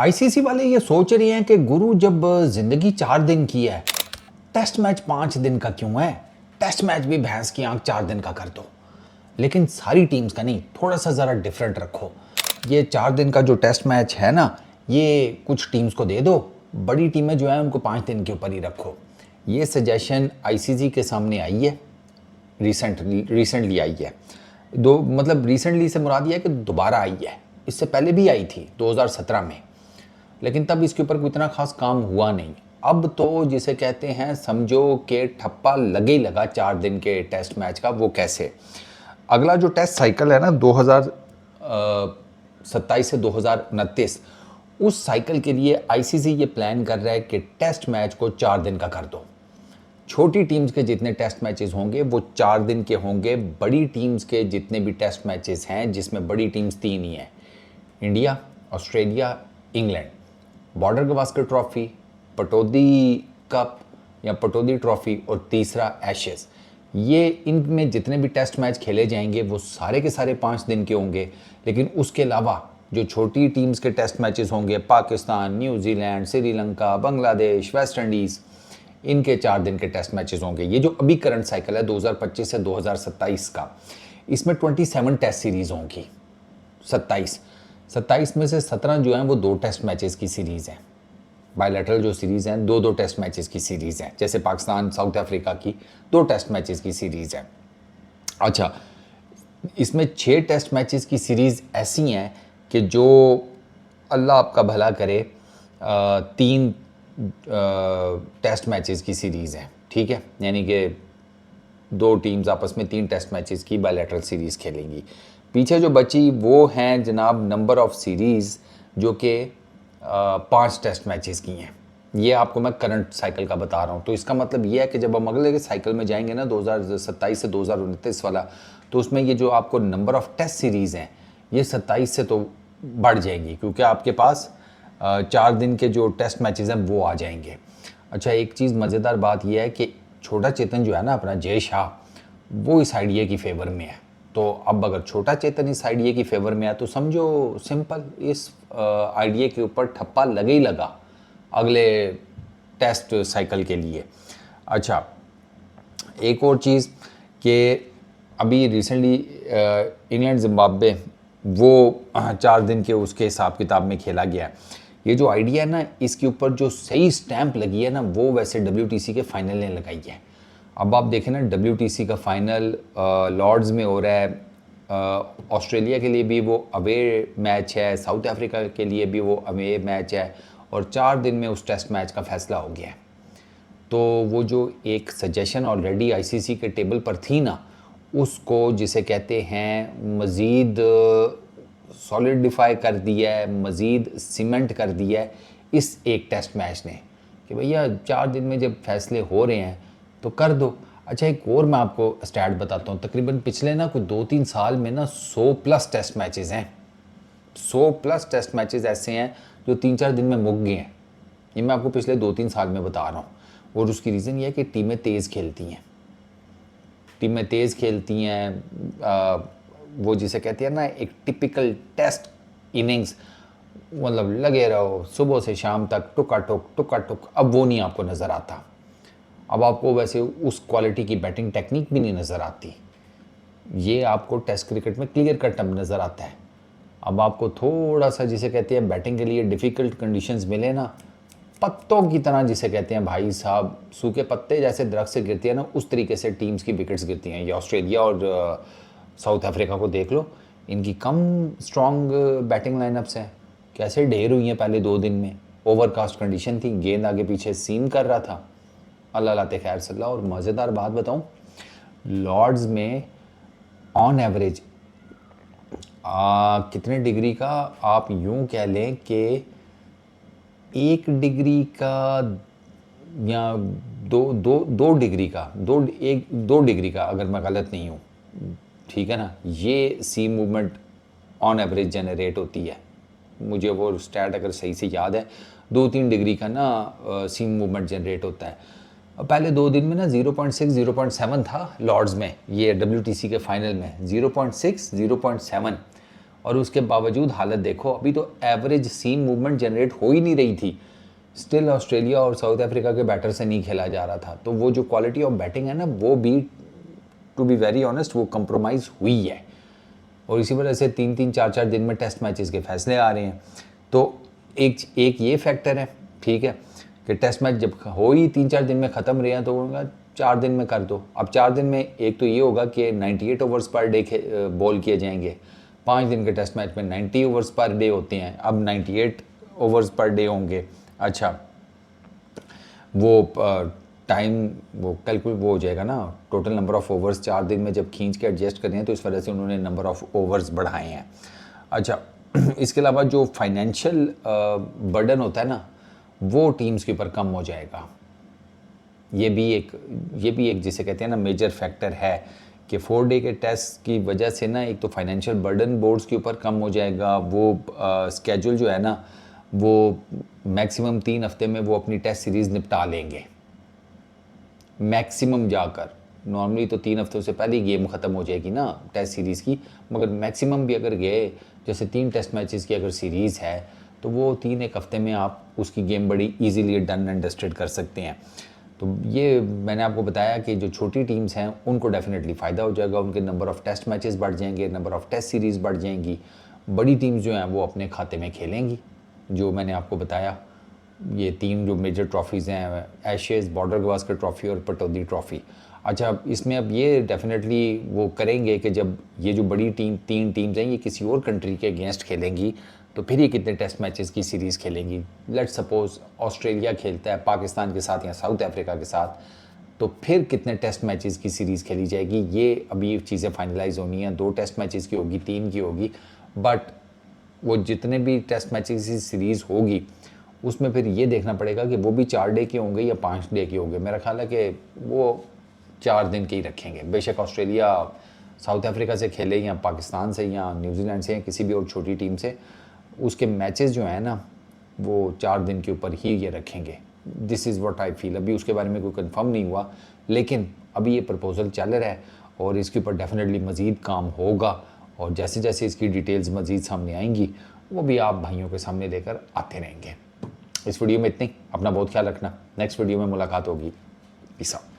ICC वाले ये सोच रहे हैं कि गुरु जब जिंदगी 4 दिन की है, टेस्ट मैच 5 दिन का क्यों है? टेस्ट मैच भी भैंस की आंख 4 दिन का कर दो, लेकिन सारी टीम्स का नहीं, थोड़ा सा ज़रा डिफरेंट रखो। ये 4 दिन का जो टेस्ट मैच है ना, ये कुछ टीम्स को दे दो, बड़ी टीमें जो है उनको 5 दिन के ऊपर ही रखो। ये सजेशन आईसीसी के सामने आई है, रिसेंटली आई है। मतलब रिसेंटली से मुराद ये है कि दोबारा आई है। इससे पहले भी आई थी 2017 में, लेकिन तब इसके ऊपर कोई इतना खास काम हुआ नहीं। अब तो जिसे कहते हैं समझो कि ठप्पा लगे ही लगा 4 दिन के टेस्ट मैच का। वो कैसे? अगला जो टेस्ट साइकिल है ना 2027 से 2029, उस साइकिल के लिए आईसीसी ये प्लान कर रहा है कि टेस्ट मैच को 4 दिन का कर दो। छोटी टीम्स के जितने टेस्ट मैचेस होंगे वो 4 दिन के होंगे। बड़ी टीम्स के जितने भी टेस्ट मैचेस हैं, जिसमें बड़ी टीम्स 3 ही हैं, India, Australia, England, border Gavaskar trophy, Pataudi cup या पटौदी ट्रॉफी और तीसरा एशेस, ये इनमें जितने भी टेस्ट मैच खेले जाएंगे वो सारे के सारे 5 दिन के होंगे। लेकिन उसके अलावा जो छोटी टीम्स के टेस्ट मैचेस होंगे, Pakistan, New Zealand, Sri Lanka, Bangladesh, West Indies, इनके 4 दिन के टेस्ट मैचेस होंगे। ये जो अभी करंट साइकिल है 2025 से 2027 का, इसमें 27 टेस्ट सीरीज़ होंगी। 27 में से 17 जो हैं वो 2 टेस्ट मैचेस की सीरीज़ हैं। बायलैटरल जो सीरीज़ हैं 2-2 टेस्ट मैचेस की सीरीज़ हैं, जैसे पाकिस्तान साउथ अफ्रीका की 2 टेस्ट मैचेस की सीरीज़ है। अच्छा, इसमें 6 टेस्ट मैचेस की सीरीज़ ऐसी हैं कि जो अल्लाह आपका भला करे 3 टेस्ट मैचेस की सीरीज़ हैं, ठीक है, यानी कि 2 टीम्स आपस में 3 टेस्ट मैचेस की बायलैटरल सीरीज़ खेलेंगी। पीछे जो बची वो हैं जनाब नंबर ऑफ़ सीरीज़, जो कि 5 टेस्ट मैचेस की हैं। ये आपको मैं करंट साइकिल का बता रहा हूँ। तो इसका मतलब ये है कि जब हम अगले साइकिल में जाएंगे ना 2027 से 2029 वाला, तो उसमें ये जो आपको नंबर ऑफ़ टेस्ट सीरीज़ हैं ये 27 से तो बढ़ जाएगी, क्योंकि आपके पास 4 दिन के जो टेस्ट मैचेस हैं वो आ जाएंगे। अच्छा, एक चीज़ मज़ेदार बात यह है कि छोटा चेतन जो है ना अपना जय शाह, वो इस आइडिया की फेवर में है। तो अब अगर छोटा चेतन इस आइडिया की फेवर में है तो समझो सिंपल इस आइडिया के ऊपर ठप्पा लगे ही लगा अगले टेस्ट साइकिल के लिए। अच्छा, एक और चीज़ कि अभी रिसेंटली इंग्लैंड जिम्बाब्वे वो 4 दिन के उसके हिसाब किताब में खेला गया है। ये जो आइडिया है ना, इसके ऊपर जो सही स्टैंप लगी है ना, वो वैसे WTC के फाइनल ने लगाई है। अब आप देखें ना, WTC का फाइनल लॉर्ड्स में हो रहा है। ऑस्ट्रेलिया के लिए भी वो अवे मैच है, साउथ अफ्रीका के लिए भी वो अवे मैच है, और 4 दिन में उस टेस्ट मैच का फैसला हो गया है। तो वो जो एक सजेशन ऑलरेडी आईसीसी के टेबल पर थी ना, उसको जिसे कहते हैं मज़ीद सॉलिडिफाई कर दिया है, मज़ीद सीमेंट कर दिया है इस एक टेस्ट मैच ने, कि भैया 4 दिन में जब फैसले हो रहे हैं तो कर दो। अच्छा, एक और मैं आपको स्टैट बताता हूँ। तकरीबन पिछले ना कोई 2-3 साल में ना 100+ टेस्ट मैचेस हैं। 100+ टेस्ट मैचेस ऐसे हैं जो 3-4 दिन में मुक गए हैं। ये मैं आपको पिछले 2-3 साल में बता रहा हूँ। और उसकी रीज़न ये है कि टीमें तेज़ खेलती हैं। वो जिसे कहती है ना एक टिपिकल टेस्ट इनिंग्स, मतलब लगे रहो सुबह से शाम तक टुका टुक, अब वो नहीं आपको नज़र आता। अब आपको वैसे उस क्वालिटी की बैटिंग टेक्निक भी नहीं नज़र आती। ये आपको टेस्ट क्रिकेट में क्लियर कट अब नज़र आता है। अब आपको थोड़ा सा जिसे कहते हैं बैटिंग के लिए डिफ़िकल्ट कंडीशंस मिले ना, पत्तों की तरह जिसे कहते हैं भाई साहब, सूखे पत्ते जैसे दरख्त से गिरती है ना, उस तरीके से टीम्स की विकेट्स गिरती हैं। ये ऑस्ट्रेलिया और साउथ अफ्रीका को देख लो, इनकी कम स्ट्रॉन्ग बैटिंग लाइनअप्स हैं, कैसे ढेर हुई हैं पहले 2 दिन में। ओवरकास्ट कंडीशन थी, गेंद आगे पीछे सीम कर रहा था, अल्लाह लाते खैर सल्ला। और मज़ेदार बात बताऊं, लॉर्ड्स में ऑन एवरेज कितने डिग्री का, आप यूं कह लें कि 1 डिग्री का या 2 डिग्री का, 2 डिग्री का, अगर मैं गलत नहीं हूँ, ठीक है ना, ये सी मूवमेंट ऑन एवरेज जनरेट होती है। मुझे वो स्टैट अगर सही से याद है, 2-3 डिग्री का ना सी मूवमेंट जनरेट होता है। पहले 2 दिन में ना 0.6 0.7 था लॉर्ड्स में, ये WTC के फाइनल में 0.6 0.7, और उसके बावजूद हालत देखो, अभी तो एवरेज सीम मूवमेंट जनरेट हो ही नहीं रही थी, स्टिल ऑस्ट्रेलिया और साउथ अफ्रीका के बैटर से नहीं खेला जा रहा था। तो वो जो क्वालिटी ऑफ बैटिंग है ना, वो भी टू बी वेरी ऑनेस्ट वो कंप्रोमाइज़ हुई है। और इसी वजह से 3-3 4-4 दिन में टेस्ट मैचेस के फैसले आ रहे हैं। तो एक ये फैक्टर है, ठीक है, कि टेस्ट मैच जब हो ही 3-4 दिन में ख़त्म रहे हैं तो उनका 4 दिन में कर दो। अब 4 दिन में एक तो ये होगा कि 98 ओवर्स पर डे बॉल किए जाएंगे। 5 दिन के टेस्ट मैच में 90 ओवर्स पर डे होते हैं, अब 98 ओवर्स पर डे होंगे। अच्छा, वो टाइम वो कैलकुलेट वो हो जाएगा ना, टोटल नंबर ऑफ़ ओवर्स 4 दिन में जब खींच के एडजस्ट करने हैं तो इस वजह से उन्होंने नंबर ऑफ़ ओवर्स बढ़ाए हैं। अच्छा, इसके अलावा जो फाइनेंशियल बर्डन होता है ना, वो टीम्स के ऊपर कम हो जाएगा। ये भी एक जिसे कहते हैं ना मेजर फैक्टर है कि 4 डे के टेस्ट की वजह से ना एक तो फाइनेंशियल बर्डन बोर्ड्स के ऊपर कम हो जाएगा। वो स्केड्यूल जो है ना, वो मैक्सिमम 3 हफ्ते में वो अपनी टेस्ट सीरीज़ निपटा लेंगे, मैक्सिमम जाकर। नॉर्मली तो 3 हफ्तों से पहले ही गेम ख़त्म हो जाएगी ना टेस्ट सीरीज़ की, मगर मैक्सिमम भी अगर गए, जैसे 3 टेस्ट मैचेस की अगर सीरीज़ है तो वो 3-1 हफ्ते में आप उसकी गेम बड़ी इजीली डन एंड डस्टेड कर सकते हैं। तो ये मैंने आपको बताया कि जो छोटी टीम्स हैं उनको डेफिनेटली फ़ायदा हो जाएगा, उनके नंबर ऑफ़ टेस्ट मैचेस बढ़ जाएंगे, नंबर ऑफ़ टेस्ट सीरीज़ बढ़ जाएंगी। बड़ी टीम्स जो हैं वो अपने खाते में खेलेंगी, जो मैंने आपको बताया। ये 3 जो मेजर ट्रॉफीज़ हैं, एशेज़, बॉर्डर गवास्कर ट्रॉफ़ी और पटौदी ट्रॉफ़ी। अच्छा, इसमें अब ये डेफिनेटली वो करेंगे कि जब ये जो बड़ी 3 टीम्स हैं ये किसी और कंट्री के अगेंस्ट खेलेंगी तो फिर ये कितने टेस्ट मैचेस की सीरीज़ खेलेंगी। लेट्स सपोज़ ऑस्ट्रेलिया खेलता है पाकिस्तान के साथ या साउथ अफ्रीका के साथ, तो फिर कितने टेस्ट मैचेस की सीरीज़ खेली जाएगी, ये अभी चीज़ें फाइनलाइज होनी हैं। 2 टेस्ट मैचेस की होगी, 3 की होगी, बट वो जितने भी टेस्ट मैचेस की सीरीज़ होगी उसमें फिर ये देखना पड़ेगा कि वो भी 4 डे के होंगे या 5 डे के होंगे। मेरा ख्याल है कि वो 4 दिन के ही रखेंगे। बेशक ऑस्ट्रेलिया साउथ अफ्रीका से खेले या पाकिस्तान से या न्यूजीलैंड से या किसी भी और छोटी टीम से, उसके मैचेस जो हैं ना वो 4 दिन के ऊपर ही ये रखेंगे। This is what I feel. अभी उसके बारे में कोई कंफर्म नहीं हुआ, लेकिन अभी ये प्रपोज़ल चल रहा है और इसके ऊपर डेफिनेटली मज़ीद काम होगा। और जैसे जैसे इसकी डिटेल्स मज़ीद सामने आएंगी वो भी आप भाइयों के सामने लेकर आते रहेंगे। इस वीडियो में इतनी, अपना बहुत ख्याल रखना। नेक्स्ट वीडियो में मुलाकात होगी। Peace out.